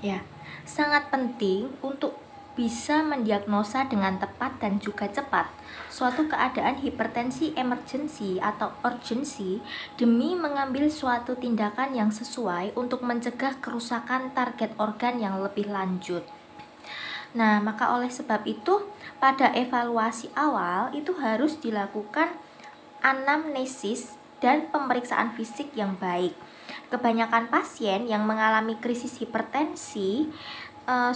Ya, sangat penting untuk bisa mendiagnosa dengan tepat dan juga cepat suatu keadaan hipertensi emergensi atau urgensi demi mengambil suatu tindakan yang sesuai untuk mencegah kerusakan target organ yang lebih lanjut. Nah, maka oleh sebab itu, pada evaluasi awal itu harus dilakukan anamnesis dan pemeriksaan fisik yang baik. Kebanyakan pasien yang mengalami krisis hipertensi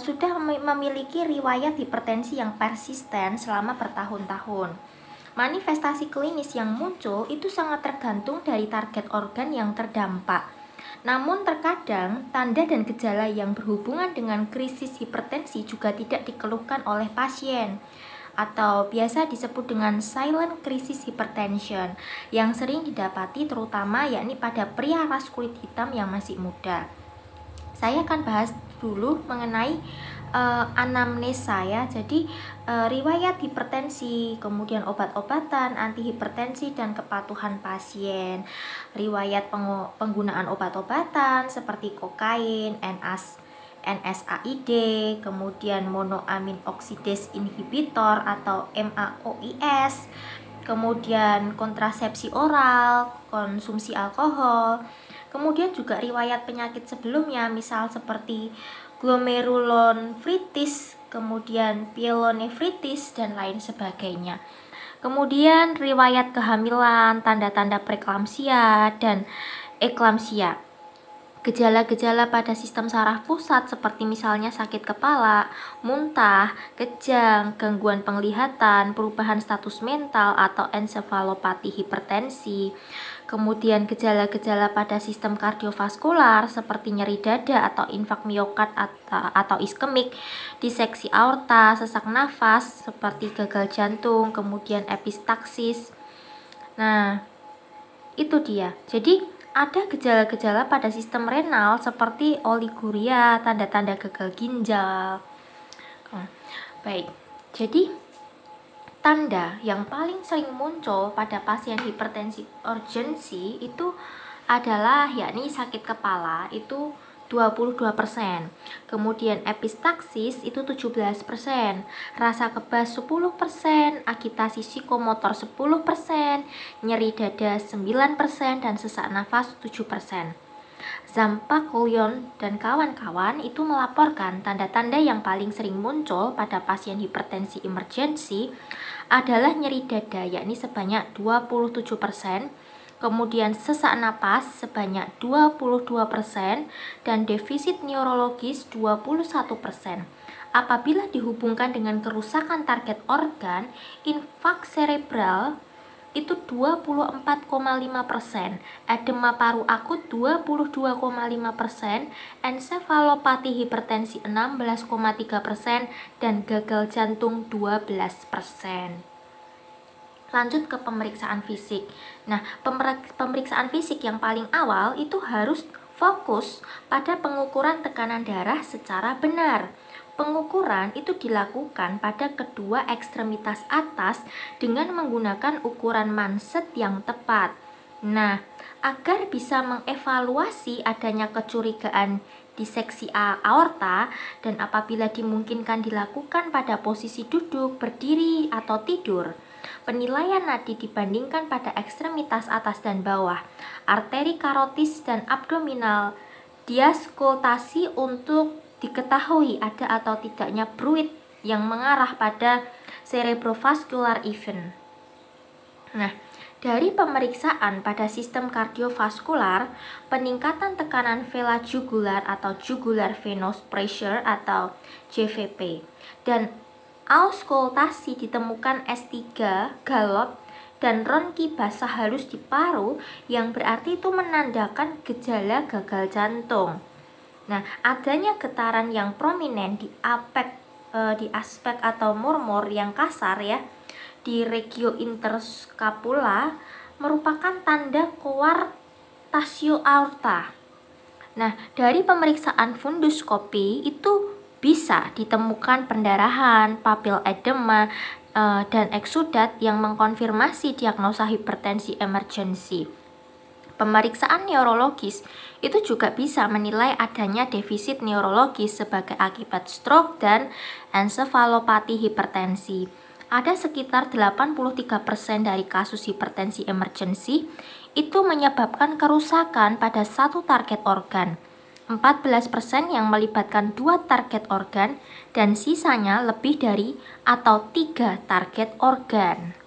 sudah memiliki riwayat hipertensi yang persisten selama bertahun-tahun. Manifestasi klinis yang muncul itu sangat tergantung dari target organ yang terdampak. Namun terkadang tanda dan gejala yang berhubungan dengan krisis hipertensi juga tidak dikeluhkan oleh pasien, atau biasa disebut dengan silent crisis hypertension, yang sering didapati terutama yakni pada pria ras kulit hitam yang masih muda. Saya akan bahas dulu mengenai anamnesa ya. Jadi riwayat hipertensi, kemudian obat-obatan antihipertensi dan kepatuhan pasien, riwayat penggunaan obat-obatan seperti kokain, NSAID, kemudian monoamin oksidase inhibitor atau MAOIs, kemudian kontrasepsi oral, konsumsi alkohol, kemudian juga riwayat penyakit sebelumnya, misal seperti glomerulonefritis, kemudian pyelonefritis, dan lain sebagainya. Kemudian riwayat kehamilan, tanda-tanda preeklamsia dan eklamsia. Gejala-gejala pada sistem saraf pusat seperti misalnya sakit kepala, muntah, kejang, gangguan penglihatan, perubahan status mental atau ensefalopati hipertensi. Kemudian gejala-gejala pada sistem kardiovaskular seperti nyeri dada atau infak miokard atau iskemik, diseksi aorta, sesak nafas seperti gagal jantung, kemudian epistaksis. Nah, itu dia. Jadi ada gejala-gejala pada sistem renal seperti oliguria, tanda-tanda gagal ginjal. Baik, jadi tanda yang paling sering muncul pada pasien hipertensi urgensi itu adalah yakni sakit kepala itu 22%, kemudian epistaksis itu 17%, rasa kebas 10%, agitasi psikomotor 10%, nyeri dada 9%, dan sesak nafas 7%. Zampacolion dan kawan-kawan itu melaporkan tanda-tanda yang paling sering muncul pada pasien hipertensi emergensi adalah nyeri dada yakni sebanyak 27%, kemudian sesak napas sebanyak 22% dan defisit neurologis 21%. Apabila dihubungkan dengan kerusakan target organ, infak cerebral itu 24,5%, edema paru akut 22,5%, ensefalopati hipertensi 16,3%, dan gagal jantung 12%. Lanjut ke pemeriksaan fisik. Nah, pemeriksaan fisik yang paling awal itu harus fokus pada pengukuran tekanan darah secara benar. Pengukuran itu dilakukan pada kedua ekstremitas atas dengan menggunakan ukuran manset yang tepat. Nah, agar bisa mengevaluasi adanya kecurigaan diseksi aorta dan apabila dimungkinkan dilakukan pada posisi duduk, berdiri, atau tidur. Penilaian nadi dibandingkan pada ekstremitas atas dan bawah, arteri karotis dan abdominal, diaskultasi untuk diketahui ada atau tidaknya bruit yang mengarah pada cerebrovascular event. Nah, dari pemeriksaan pada sistem kardiovaskular, peningkatan tekanan vena jugular atau jugular venous pressure atau JVP, dan auskultasi ditemukan S3 galop dan ronki basah halus di paru yang berarti itu menandakan gejala gagal jantung. Nah, adanya getaran yang prominent di aspek atau murmur yang kasar ya di regio interscapula merupakan tanda coarctatio aorta. Nah, dari pemeriksaan funduskopi itu bisa ditemukan pendarahan, papil edema, dan eksudat yang mengkonfirmasi diagnosa hipertensi emergensi. Pemeriksaan neurologis itu juga bisa menilai adanya defisit neurologis sebagai akibat stroke dan ensefalopati hipertensi. Ada sekitar 83% dari kasus hipertensi emergensi itu menyebabkan kerusakan pada satu target organ. 14% yang melibatkan 2 target organ dan sisanya lebih dari atau 3 target organ.